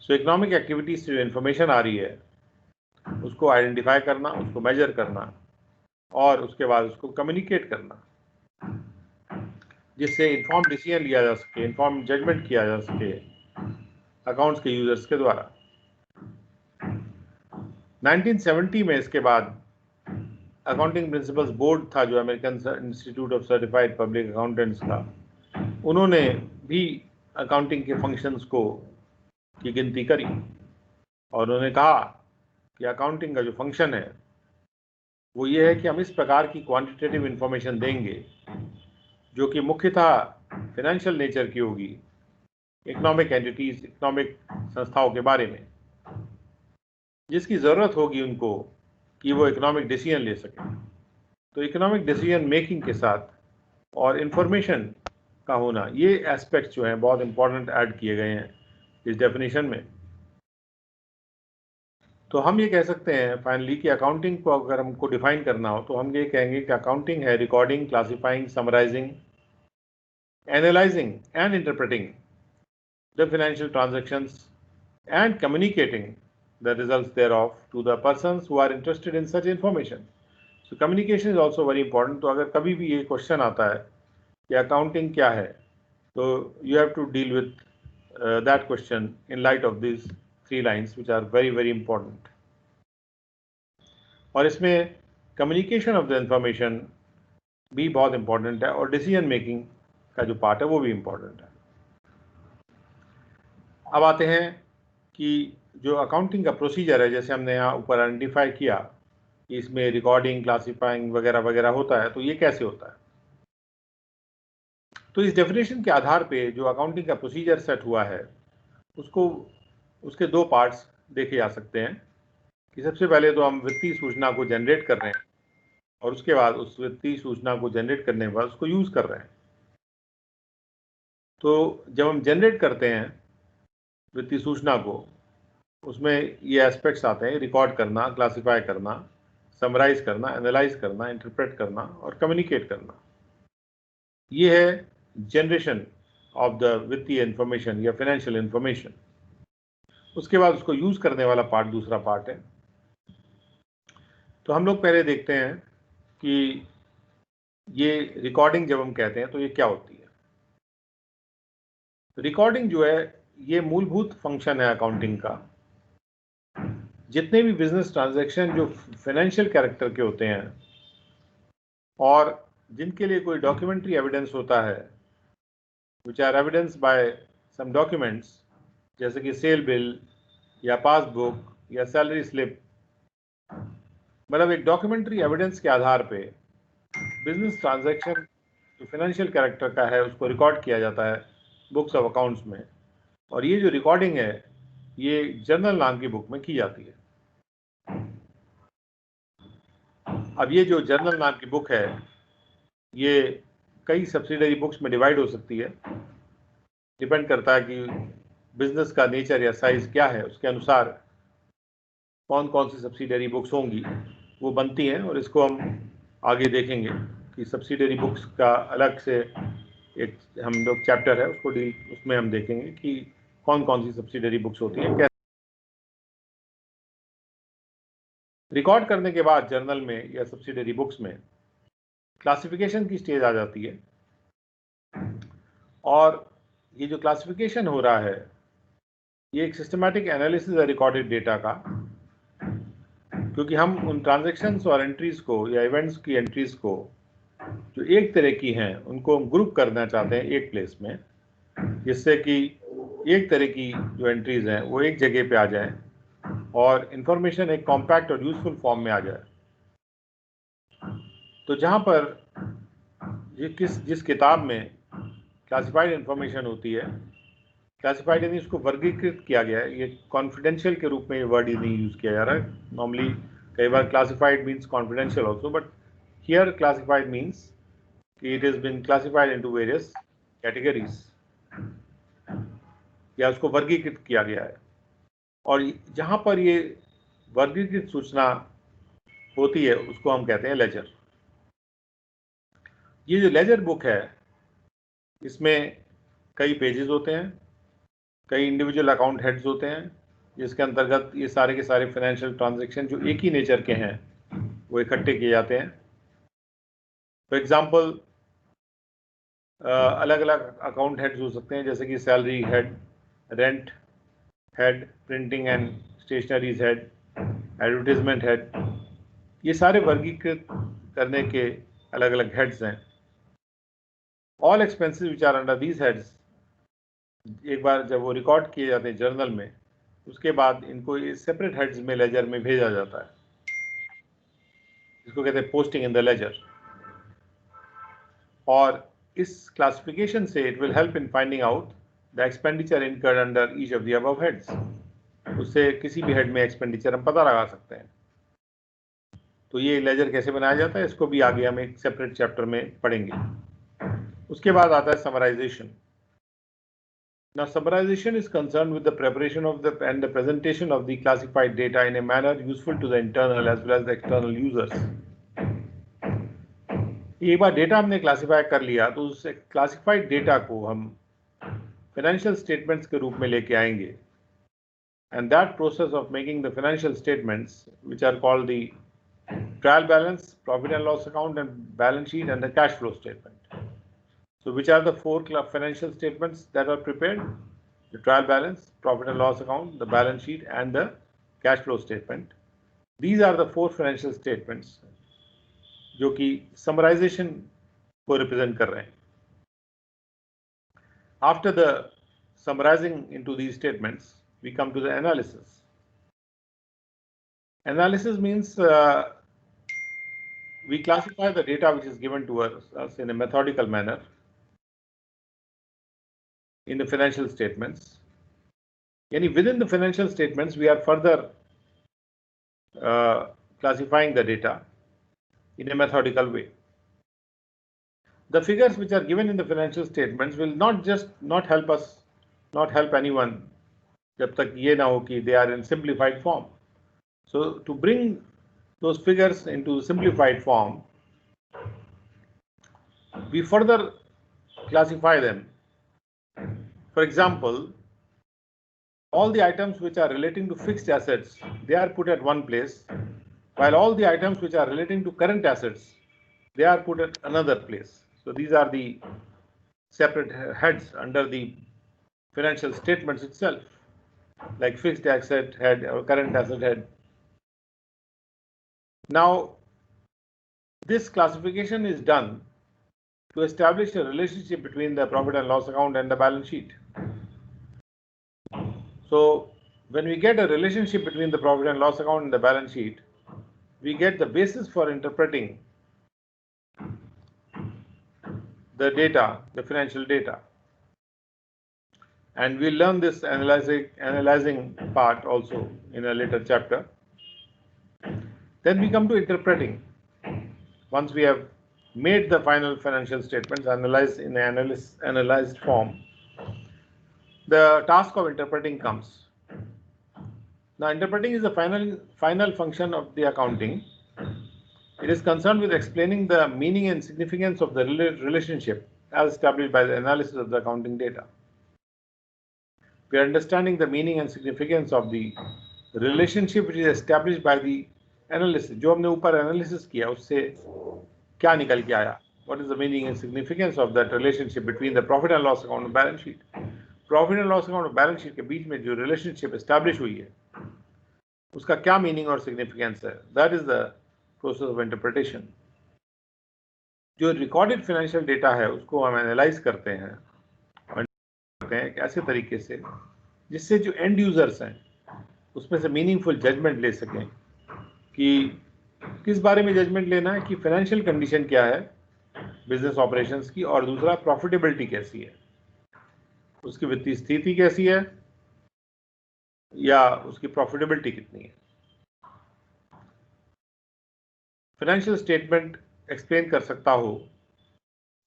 So economic activities से जो इन्फॉर्मेशन आ रही है उसको आइडेंटिफाई करना, उसको मेजर करना और उसके बाद उसको कम्युनिकेट करना, जिससे इन्फॉर्म डिसीजन लिया जा सके, इन्फॉर्म जजमेंट किया जा सके अकाउंट्स के यूजर्स के द्वारा। 1970 में इसके बाद अकाउंटिंग प्रिंसिपल्स बोर्ड था, जो American institute of certified public accountants का, उन्होंने भी अकाउंटिंग के फंक्शंस को की गिनती करी और उन्होंने कहा कि अकाउंटिंग का जो फंक्शन है वो ये है कि हम इस प्रकार की क्वांटिटेटिव इंफॉर्मेशन देंगे जो कि मुख्यतः फाइनेंशियल नेचर की होगी, इकोनॉमिक एंटिटीज, इकोनॉमिक संस्थाओं के बारे में, जिसकी ज़रूरत होगी उनको कि वो इकोनॉमिक डिसीजन ले सकें। तो इकोनॉमिक डिसीजन मेकिंग के साथ और इंफॉर्मेशन का होना, ये एस्पेक्ट्स जो हैं बहुत इंपॉर्टेंट ऐड किए गए हैं इस डेफिनेशन में। तो हम ये कह सकते हैं फाइनली कि अकाउंटिंग को अगर हमको डिफाइन करना हो तो हम ये कहेंगे कि अकाउंटिंग है recording, classifying, summarising, analysing and interpreting the financial transactions and communicating the results thereof to the persons who are interested in such information. So communication is also very important. तो अगर कभी भी ये क्वेश्चन आता है कि accounting क्या है, तो you have to deal with that question in light of these 3 lines which are very very important. और इसमें कम्युनिकेशन ऑफ द इंफॉर्मेशन भी बहुत इंपॉर्टेंट है और डिसीजन मेकिंग का जो पार्ट है वो भी इंपॉर्टेंट है। अब आते हैं कि जो अकाउंटिंग का प्रोसीजर है, जैसे हमने यहाँ ऊपर आइडेंटिफाई किया कि इसमें रिकॉर्डिंग, क्लासिफाइंग वगैरह वगैरह होता है, तो ये कैसे होता है। तो इस डेफिनेशन के आधार पे जो अकाउंटिंग का प्रोसीजर सेट हुआ है उसको, उसके 2 पार्ट्स देखे जा सकते हैं कि सबसे पहले तो हम वित्तीय सूचना को जनरेट कर रहे हैं और उसके बाद उस वित्तीय सूचना को जनरेट करने के बाद उसको यूज़ कर रहे हैं। तो जब हम जनरेट करते हैं वित्तीय सूचना को, उसमें ये एस्पेक्ट्स आते हैं: रिकॉर्ड करना, क्लासिफाई करना, समराइज करना, एनालाइज करना, इंटरप्रेट करना और कम्युनिकेट करना। ये है जनरेशन ऑफ द वित्तीय इंफॉर्मेशन या फाइनेंशियल इंफॉर्मेशन। उसके बाद उसको यूज करने वाला पार्ट दूसरा पार्ट है। तो हम लोग पहले देखते हैं कि ये रिकॉर्डिंग जब हम कहते हैं तो ये क्या होती है। रिकॉर्डिंग जो है ये मूलभूत फंक्शन है अकाउंटिंग का। जितने भी बिजनेस ट्रांजैक्शन जो फाइनेंशियल कैरेक्टर के होते हैं और जिनके लिए कोई डॉक्यूमेंट्री एविडेंस होता है, which are evidence by some documents, जैसे कि सेल बिल या पासबुक या सैलरी स्लिप, मतलब एक डॉक्यूमेंट्री एविडेंस के आधार पे बिजनेस ट्रांजैक्शन जो फाइनेंशियल कैरेक्टर का है उसको रिकॉर्ड किया जाता है बुक्स ऑफ अकाउंट्स में। और ये जो रिकॉर्डिंग है ये जर्नल नाम की बुक में की जाती है। अब ये जो जर्नल नाम की बुक है ये कई सब्सिडरी बुक्स में डिवाइड हो सकती है, डिपेंड करता है कि बिजनेस का नेचर या साइज क्या है, उसके अनुसार कौन कौन सी सब्सिडरी बुक्स होंगी वो बनती हैं। और इसको हम आगे देखेंगे कि सब्सिडरी बुक्स का अलग से एक हम लोग चैप्टर है उसको उसमें हम देखेंगे कि कौन कौन सी सब्सिडरी बुक्स होती हैं। रिकॉर्ड करने के बाद जर्नल में या सब्सिडरी बुक्स में क्लासिफिकेशन की स्टेज आ जाती है। और ये जो क्लासिफिकेशन हो रहा है ये एक सिस्टमैटिक एनालिसिस है रिकॉर्डेड डेटा का, क्योंकि हम उन ट्रांजैक्शंस और एंट्रीज को या इवेंट्स की एंट्रीज को जो एक तरह की हैं उनको हम ग्रुप करना चाहते हैं एक प्लेस में, जिससे कि एक तरह की जो एंट्रीज हैं वो एक जगह पे आ जाएं और इंफॉर्मेशन एक कॉम्पैक्ट और यूजफुल फॉर्म में आ जाए। तो जहाँ पर जिस किताब में क्लासिफाइड इंफॉर्मेशन होती है, क्लासिफाइड यानी उसको वर्गीकृत किया गया है, ये कॉन्फिडेंशियल के रूप में ये वर्ड ही नहीं यूज किया जा रहा है। नॉर्मली कई बार classified means confidential also, but here classified means कि it is been classified into various categories, या उसको वर्गीकृत किया गया है। और जहां पर ये वर्गीकृत सूचना होती है उसको हम कहते हैं लेजर। ये जो लेजर बुक है इसमें कई पेजेस होते हैं, कई इंडिविजुअल अकाउंट हेड्स होते हैं, जिसके अंतर्गत ये सारे के सारे फाइनेंशियल ट्रांजैक्शन जो एक ही नेचर के हैं वो इकट्ठे किए जाते हैं। फॉर एग्जांपल अलग अलग अकाउंट हेड्स हो सकते हैं, जैसे कि salary head, rent head, printing and stationeries head, advertisement head. ये सारे वर्गीकृत करने के अलग अलग हेड्स हैं। All expenses which are under these heads, एक बार जब वो रिकॉर्ड किए जाते हैं जर्नल में, उसके बाद इनको सेपरेट हेड्स में लेजर में भेजा जाता है, इसको कहते हैं पोस्टिंग इन द लेजर। और इस क्लासिफिकेशन से it will help in finding out the expenditure incurred under each of the above heads. उससे किसी भी हेड में एक्सपेंडिचर हम पता लगा सकते हैं। तो ये लेजर कैसे बनाया जाता है इसको भी आगे हम एक सेपरेट चैप्टर में पढ़ेंगे। उसके बाद आता है summarization. Now, summarization is concerned with the preparation of and the presentation of the classified data in a manner useful to the internal as well as the external users. एक बार data हमने classify कर लिया तो उस classified data को हम financial statements के रूप में लेके आएंगे, and that process of making the financial statements, which are called the trial balance, profit and loss account, and balance sheet, and the cash flow statement. So which are the four financial statements that are prepared? The trial balance, profit and loss account, the balance sheet, and the cash flow statement. These are the four financial statements जो कि summarization को represent कर रहे हैं. After the summarizing into these statements, we come to the analysis. Analysis means we classify the data which is given to us in a methodical manner in the financial statements. Yani within the financial statements, we are further classifying the data in a methodical way. The figures which are given in the financial statements will not help anyone jab tak ye na ho ki they are in simplified form. So to bring those figures into simplified form, we further classify them. For example, all the items which are relating to fixed assets, they are put at one place, while all the items which are relating to current assets, they are put at another place. So these are the separate heads under the financial statements itself, like fixed asset head or current asset head. Now, this classification is done to establish a relationship between the profit and loss account and the balance sheet. So when we get a relationship between the profit and loss account and the balance sheet, we get the basis for interpreting the data, the financial data. And we'll learn this analyzing part also in a later chapter. Then we come to interpreting. Once we have made the final financial statements analyzed in an analyzed form, the task of interpreting comes. Now, interpreting is the final function of the accounting. It is concerned with explaining the meaning and significance of the relationship as established by the analysis of the accounting data. We are understanding the meaning and significance of the relationship which is established by the analysis. जो हमने ऊपर analysis किया उससे क्या निकल के आया? What is the meaning and significance of that relationship between the profit and loss account and balance sheet? Profit and loss account और balance sheet के बीच में जो relationship establish हुई है, उसका क्या meaning और significance है? That is the process of interpretation. जो recorded financial data है उसको हम analyze करते हैं और करते हैं एक ऐसे तरीके से जिससे जो एंड यूजर्स हैं उसमें से मीनिंगफुल जजमेंट ले सकें कि किस बारे में जजमेंट लेना है कि फाइनेंशियल कंडीशन क्या है बिजनेस ऑपरेशंस की, और दूसरा प्रॉफिटेबिलिटी कैसी है, उसकी वित्तीय स्थिति कैसी है या उसकी प्रॉफिटेबिलिटी कितनी है। फाइनेंशियल स्टेटमेंट एक्सप्लेन कर सकता हो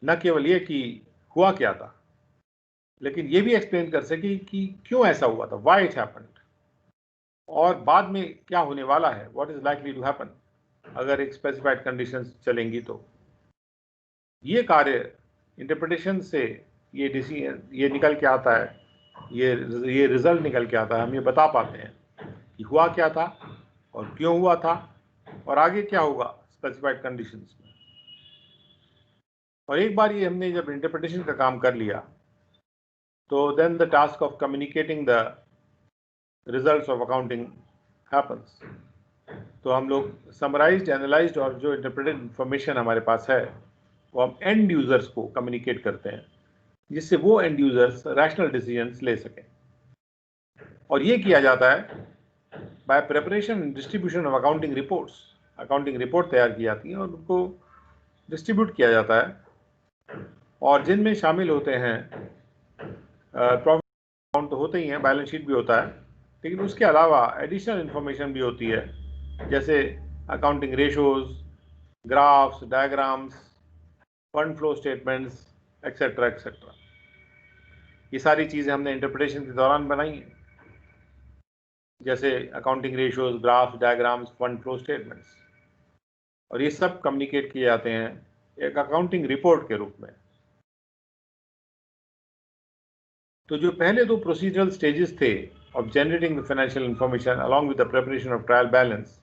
न केवल ये कि हुआ क्या था, लेकिन ये भी एक्सप्लेन कर सके कि क्यों ऐसा हुआ था, व्हाई इट हैपेंड, और बाद में क्या होने वाला है, what is likely to happen अगर एक स्पेसिफाइड कंडीशंस चलेंगी। तो ये इंटरप्रिटेशन से ये डिसीजन ये निकल के आता है, ये रिजल्ट निकल के आता है, हम ये बता पाते हैं कि हुआ क्या था और क्यों हुआ था और आगे क्या होगा स्पेसिफाइड कंडीशंस में। और एक बार ये हमने जब इंटरप्रिटेशन का काम कर लिया तो then the task of communicating the results of accounting happens. तो हम लोग समराइज्ड, एनालाइज्ड और जो इंटरप्रेटेड इंफॉर्मेशन हमारे पास है वो हम एंड यूजर्स को कम्युनिकेट करते हैं, जिससे वो एंड यूजर्स रैशनल डिसीजंस ले सकें। और ये किया जाता है by preparation and distribution of accounting reports. Accounting report तैयार की जाती है और उनको डिस्ट्रीब्यूट किया जाता है, और जिनमें शामिल होते हैं प्रॉफिट अकाउंट तो होते ही हैं, बैलेंस शीट भी होता है, लेकिन उसके अलावा एडिशनल इंफॉर्मेशन भी होती है, जैसे accounting ratios, graphs, diagrams, fund flow statements, etcetera etcetera. ये सारी चीज़ें हमने इंटरप्रिटेशन के दौरान बनाई हैं, जैसे accounting ratios, graphs, diagrams, fund flow statements, और ये सब कम्युनिकेट किए जाते हैं एक अकाउंटिंग रिपोर्ट के रूप में। तो जो पहले दो प्रोसीजरल स्टेजेस थे of generating the financial information along with the preparation of trial balance,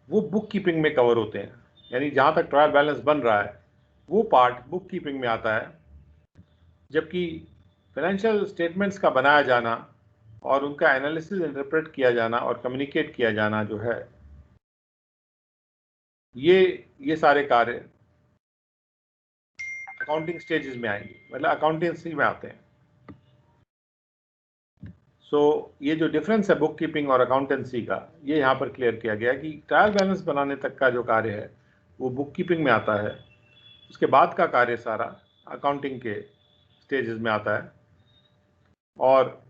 वो बुक कीपिंग में कवर होते हैं। यानी जहाँ तक ट्रायल बैलेंस बन रहा है वो पार्ट बुक कीपिंग में आता है, जबकि फाइनेंशियल स्टेटमेंट्स का बनाया जाना और उनका एनालिसिस, इंटरप्रेट किया जाना और कम्युनिकेट किया जाना जो है, ये सारे कार्य अकाउंटिंग स्टेजेस में आएंगे, मतलब अकाउंटेंसी में आते हैं। सो ये जो डिफरेंस है बुक कीपिंग और अकाउंटेंसी का, ये यहाँ पर क्लियर किया गया कि ट्रायल बैलेंस बनाने तक का जो कार्य है वो बुक कीपिंग में आता है, उसके बाद का कार्य सारा अकाउंटिंग के स्टेजेस में आता है। और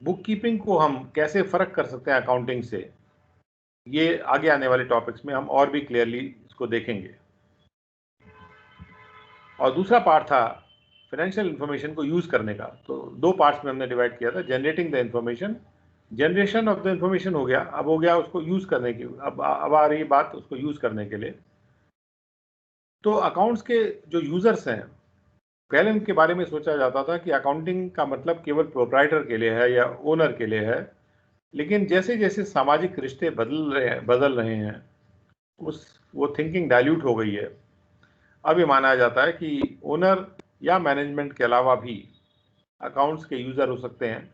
बुक कीपिंग को हम कैसे फ़र्क कर सकते हैं अकाउंटिंग से, ये आगे आने वाले टॉपिक्स में हम और भी क्लियरली इसको देखेंगे। और दूसरा पार्ट था फाइनेंशियल इंफॉर्मेशन को यूज़ करने का। तो दो पार्ट्स में हमने डिवाइड किया था, generating the information, generation of the information हो गया, अब हो गया उसको यूज़ करने की, अब आ रही बात उसको यूज़ करने के लिए। तो अकाउंट्स के जो यूज़र्स हैं, पहले उनके बारे में सोचा जाता था कि अकाउंटिंग का मतलब केवल प्रोप्राइटर के लिए है या ओनर के लिए है, लेकिन जैसे जैसे सामाजिक रिश्ते बदल रहे हैं वो थिंकिंग डाइल्यूट हो गई है। अब ये माना जाता है कि ओनर या मैनेजमेंट के अलावा भी अकाउंट्स के यूज़र हो सकते हैं,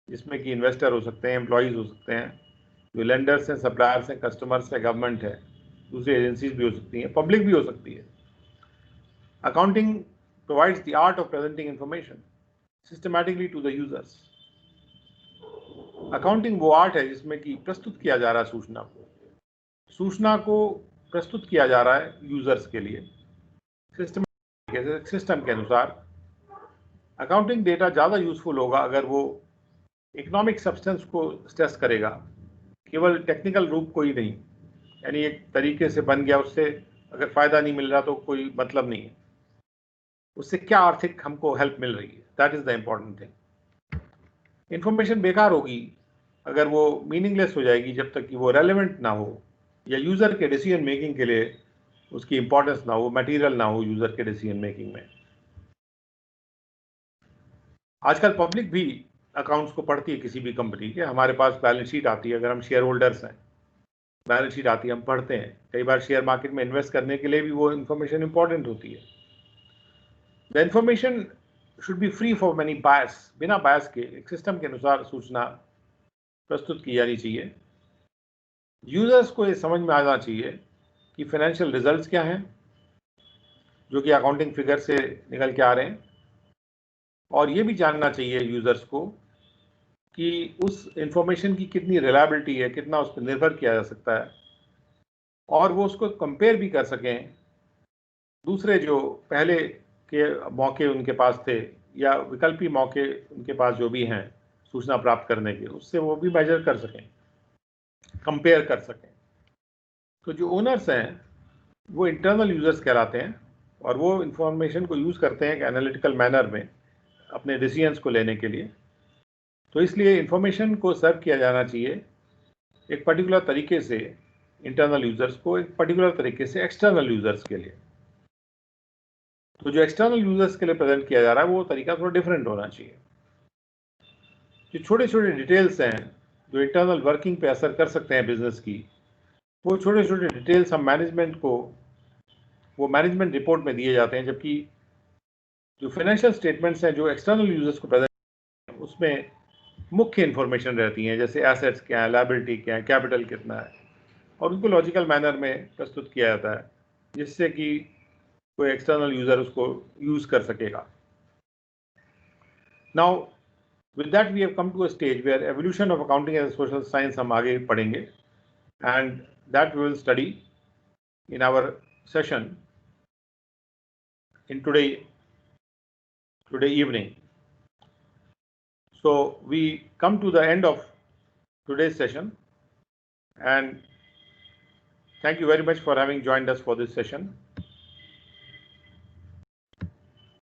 जिसमें कि इन्वेस्टर हो सकते हैं, एम्प्लॉयज़ हो सकते हैं, जो लेंडर्स हैं, सप्लायर्स हैं, कस्टमर्स हैं, गवर्नमेंट है, दूसरी एजेंसीज भी हो सकती हैं, पब्लिक भी हो सकती है। Accounting provides the art of presenting information systematically to the users. Accounting वो आर्ट है जिसमें कि प्रस्तुत किया जा रहा है सूचना को प्रस्तुत किया जा रहा है यूजर्स के लिए सिस्टम के अनुसार। अकाउंटिंग डेटा ज़्यादा यूजफुल होगा अगर वो इकोनॉमिक सब्सटेंस को स्ट्रेस करेगा, केवल टेक्निकल रूप को ही नहीं, यानी एक तरीके से बन गया, उससे अगर फ़ायदा नहीं मिल रहा तो कोई मतलब नहीं है, उससे क्या आर्थिक हमको हेल्प मिल रही है, that is the important thing. Information बेकार होगी अगर वो मीनिंगलेस हो जाएगी जब तक कि वो रेलेवेंट ना हो या यूज़र के डिसीजन मेकिंग के लिए उसकी इंपॉर्टेंस ना हो, मटेरियल ना हो यूज़र के डिसीजन मेकिंग में। आजकल पब्लिक भी अकाउंट्स को पढ़ती है किसी भी कंपनी के। हमारे पास बैलेंस शीट आती है, अगर हम शेयर होल्डर्स हैं, बैलेंस शीट आती है, हम पढ़ते हैं। कई बार शेयर मार्केट में इन्वेस्ट करने के लिए भी वो इन्फॉर्मेशन इंपॉर्टेंट होती है। The information should be free for many bias, बिना बायस के एक सिस्टम के अनुसार सूचना प्रस्तुत की जानी चाहिए। यूजर्स को ये समझ में आना चाहिए कि फाइनेंशियल रिजल्ट्स क्या हैं जो कि अकाउंटिंग फिगर से निकल के आ रहे हैं, और ये भी जानना चाहिए यूजर्स को कि उस इंफॉर्मेशन की कितनी रिलायबिलिटी है, कितना उस पर निर्भर किया जा सकता है, और वो उसको कंपेयर भी कर सकें दूसरे जो पहले के मौके उनके पास थे या विकल्पी मौके उनके पास जो भी हैं सूचना प्राप्त करने के, उससे वो भी मेजर कर सकें, कंपेयर कर सकें। तो जो ओनर्स हैं वो इंटरनल यूजर्स कहलाते हैं और वो इंफॉर्मेशन को यूज़ करते हैं एनालिटिकल मैनर में अपने डिसीजंस को लेने के लिए। तो इसलिए इंफॉर्मेशन को सर्व किया जाना चाहिए एक पर्टिकुलर तरीके से इंटरनल यूजर्स को, एक पर्टिकुलर तरीके से एक्सटर्नल यूजर्स के लिए। तो जो एक्सटर्नल यूजर्स के लिए प्रेजेंट किया जा रहा है वो तरीका थोड़ा डिफरेंट होना चाहिए। जो छोटे छोटे डिटेल्स हैं जो इंटरनल वर्किंग पे असर कर सकते हैं बिजनेस की, वो छोटे छोटे डिटेल्स हम मैनेजमेंट को वो मैनेजमेंट रिपोर्ट में दिए जाते हैं, जबकि जो फाइनेंशियल स्टेटमेंट्स हैं जो एक्सटर्नल यूजर्स को प्रेजेंट उसमें मुख्य इंफॉर्मेशन रहती हैं, जैसे एसेट्स क्या है, लायबिलिटी क्या है, कैपिटल कितना है, और उनको लॉजिकल मैनर में प्रस्तुत किया जाता है जिससे कि कोई एक्सटर्नल यूजर उसको यूज कर सकेगा। Now with that we have come to a stage where evolution of accounting as a social science हम आगे पढ़ेंगे, and that we will study in our session in today evening. So we come to the end of today's session, and thank you very much for having joined us for this session.